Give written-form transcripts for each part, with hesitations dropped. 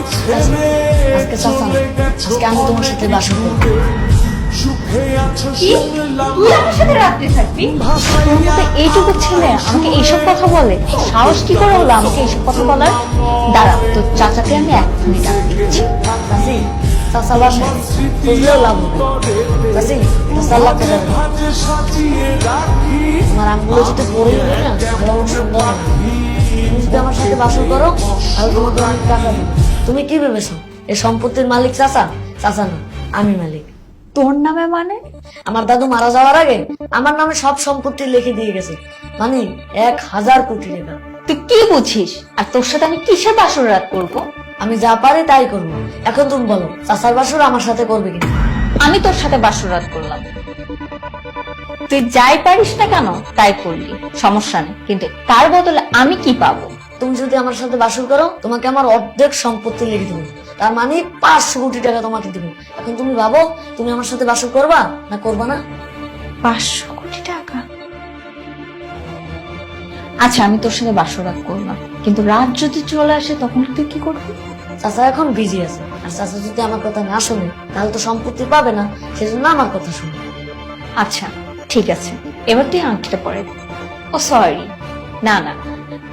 আজকে চাচা না, আজকে আমি তোমার সাথে বাসর করবো। কি তুই আমার সাথে রাত্রে থাকবি? তোর মতো এইটুকু ছেলে আমাকে এইসব কথা বলে? সাহস কি করে হলো আমাকে এইসব কথা বলার? দাঁড়া, তোর চাচাকে আমি এক্ষুনি টাকা দিচ্ছি। চাচি, চাচা বাসা বুঝলেও লাভ হবে। চাচি, চাচা লাভ করে দেবে। তোমার আঙ্গুলো যদি পড়ে যাবে না, ভালো সুন্দর হবে। তুমি যদি আমার সাথে বাসর করো তাহলে তোমাকে অনেক টাকা দেবো। তুমি কি ভেবেছো এই সম্পত্তির মালিক চাচা? চাচা না, আমি মালিক। তোর নামে মানে? আমার দাদু মারা যাওয়ার আগে আমার নামে সব সম্পত্তি লিখে দিয়ে গেছে, মানে 1000 কোটি টাকা। তুই কি বুঝিস? আর তোর সাথে আমি কিসের বাসর রাত করবো? আমি যা পারি তাই করবো। এখন তুমি বলো, চাচার বাসর আমার সাথে করবে কিনা? আমি তোর সাথে বাসর রাত করলাম, তুই যাই পারিস না কেন তাই করলি, সমস্যা নেই, কিন্তু তার বদলে আমি কি পাবো? তুমি যদি আমার সাথে বাসর করো তোমাকে আমার অর্ধেক সম্পত্তি লিখে দেবো, তার মানে 500 কোটি টাকা তোমাকে দেবো। এখন তুমি ভাবো, তুমি আমার সাথে বাসর করবা না করবা না? 500 কোটি টাকা? আচ্ছা, আমি তোর সাথে বাসর রাত করলাম, কিন্তু রাত যদি চলে আসে তখন তুই কি করবি? চাচা এখন বিজি আছে, আর চাচা যদি আমার কথা না শুনে তাহলে তো সম্পত্তি পাবে না, সেজন্য আমার কথা শুনে। আচ্ছা ঠিক আছে, এবার তুই আংটিটা পরে দে। ও সরি, না না,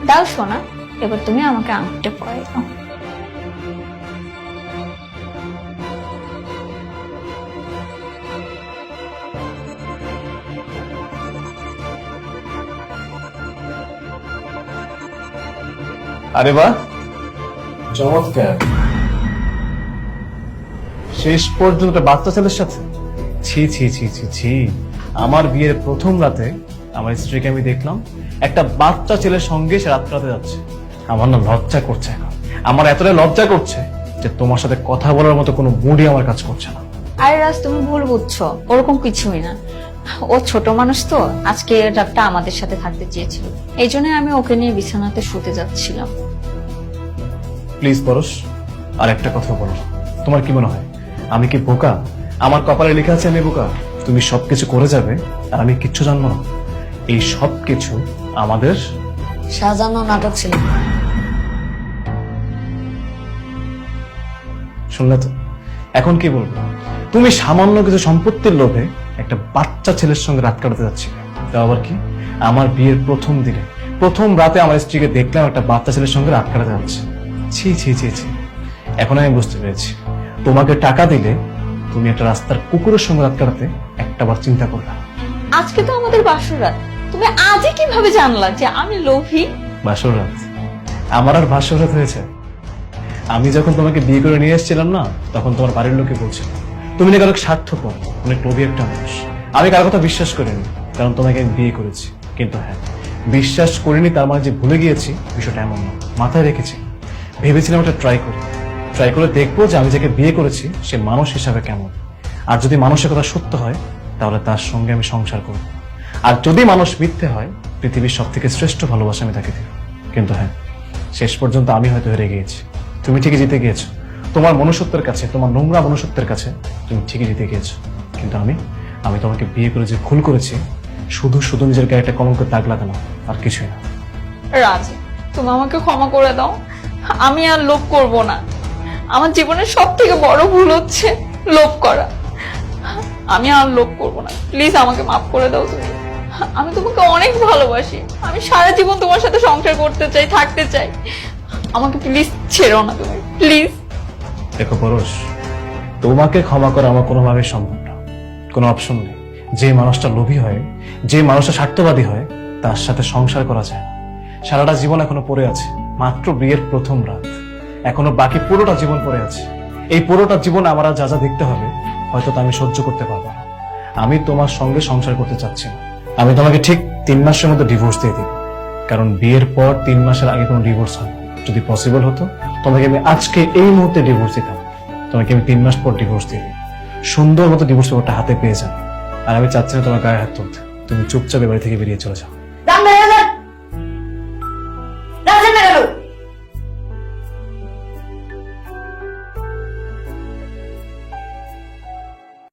দাও শোনা, এবার তুমি আমাকে আংটিটা পরে দাও। আরে বাহ, চমৎকার। শেষ পর্যন্ত বাচ্চা ছেলের সাথে? ছি ছি ছি ছি ছি, আমার বিয়ের প্রথম রাতে আমার স্ত্রীকে আমি দেখলাম একটা বাচ্চা ছেলের সঙ্গে সে রাত কাটাতে যাচ্ছে। আমার না লজ্জা করছে এখন, আমার এতটাই লজ্জা করছে যে তোমার সাথে কথা বলার মতো কোনো মুডই আমার কাজ করছে না। আরে রাজ, তুমি ভুল বুঝছো, ওরকম কিছুই না। ও ছোট মানুষ তো, আজকে রাতটা আমাদের সাথে থাকতে চেয়েছিল, এই জন্য আমি ওকে নিয়ে বিছানাতে শুতে যাচ্ছিলাম। প্লিজ পরশ, আর একটা কথা বলো, তোমার কি মনে হয় আমি কি বোকা? আমার কপালে লেখা আছে আমি বোকা? তুমি সবকিছু করে যাবে আর আমি কিচ্ছু জানবো না? এই সবকিছু আমাদের সাজানো নাটক ছিল। শুনলে তো, এখন কি বলবো? তুমি সামান্য কিছু সম্পত্তির লোভে একটা বাচ্চা ছেলের সঙ্গে রাত কাটাতে যাচ্ছিলে, তাও আবার কি আমার বিয়ের প্রথম দিনে, প্রথম রাতে আমার স্ত্রীকে দেখলাম একটা বাচ্চা ছেলের সঙ্গে রাত কাটাতে যাচ্ছে। ছি ছি ছি ছি, এখন আমি বুঝতে পেরেছি তোমাকে টাকা দিলে তুমি একটা রাস্তার কুকুরের সঙ্গে রাত কাটাতে একটাবার চিন্তা করবে। আজকে তো আমাদের বাসর রাত, তুমি আজই কিভাবে জানলা যে আমি লোভী? বাসর রাত? আমার আর বাসর রাত হয়েছে? আমি যখন তোমাকে বিয়ে করে নিয়ে এসেছিলাম না, তখন তোমার বাড়ির লোকে বলছিল তুমি নাকি অনেক স্বার্থপর, অনেক লোভী একটা মানুষ। আমি কারো কথা বিশ্বাস করিনি, কারণ তোমাকে আমি বিয়ে করেছি। কিন্তু হ্যাঁ, বিশ্বাস করিনি তার মানে যে ভুলে গিয়েছি বিষয়টা এমন না, মাথায় রেখেছি। ভেবেছিলাম একটা ট্রাই করে দেখবো যে আমি যাকে বিয়ে করেছি সে মানুষ হিসাবে কেমন। আর যদি মানুষের কথা সত্য হয় তাহলে তার সঙ্গে আমি সংসার করব, আর যদি মানুষ মিথ্যে হয় পৃথিবীর সব থেকে শ্রেষ্ঠ ভালোবাসা আমি তাকে দিব। কিন্তু হ্যাঁ, শেষ পর্যন্ত আমি হয়তো হেরে গিয়েছি, তুমি ঠিকই জিতে গিয়েছো। তোমার মনুষ্যত্বের কাছে, তোমার নোংরা মনুষ্যত্বের কাছে তুমি ঠিকই জিতে গিয়েছো। কিন্তু আমি তোমাকে বিয়ে করে যে ভুল করেছি, শুধু শুধু নিজের গায়ে একটা কলঙ্কের দাগ লাগানো, আর কিছুই না। রাজ, তুমি আমাকে ক্ষমা করে দাও, আমি আর লোভ করব না। আমার জীবনের সব থেকে বড় ভুল হচ্ছে লোভ করা। আমি আর লোভ করব না, প্লিজ আমাকে মাফ করে দাও তুমি। আমি তোমাকে অনেক ভালোবাসি, আমি সারা জীবন তোমার সাথে সংসার করতে চাই, থাকতে চাই। আমাকে প্লিজ ছেড়ো না তুমি, প্লিজ। দেখো পরশ, তোমাকে ক্ষমা করা আমার কোনোভাবেই সম্ভব না, কোনো অপশন নেই। যে মানুষটা লোভী হয়, যে মানুষটা স্বার্থবাদী হয়, তার সাথে সংসার করা যায় না। সারাটা জীবন এখনো পড়ে আছে, মাত্র বিয়ের প্রথম রাত, এখনো বাকি পুরোটা জীবন পড়ে আছে। এই পুরোটা জীবন আমার আর যা যা দেখতে হবে হয়তো তা আমি সহ্য করতে পারবো না। আমি তোমার সঙ্গে সংসার করতে চাচ্ছি না। আমি তোমাকে ঠিক 3 মাসের মধ্যে ডিভোর্স দিয়ে দিব, কারণ বিয়ের পর 3 মাসের আগে কোনো ডিভোর্স হয় না। যদি পসিবল হতো তোমাকে আমি আজকে এই মুহূর্তে ডিভোর্স দিতাম, তোমাকে আমি 3 মাস পর ডিভোর্স দিয়ে দিই। সুন্দর মতো ডিভোর্স পেপারটা হাতে পেয়ে যাবে। আর আমি চাচ্ছি না তোমার গায়ে হাত তুলতে, তুমি চুপচাপ এ বাড়ি থেকে বেরিয়ে চলে যাও।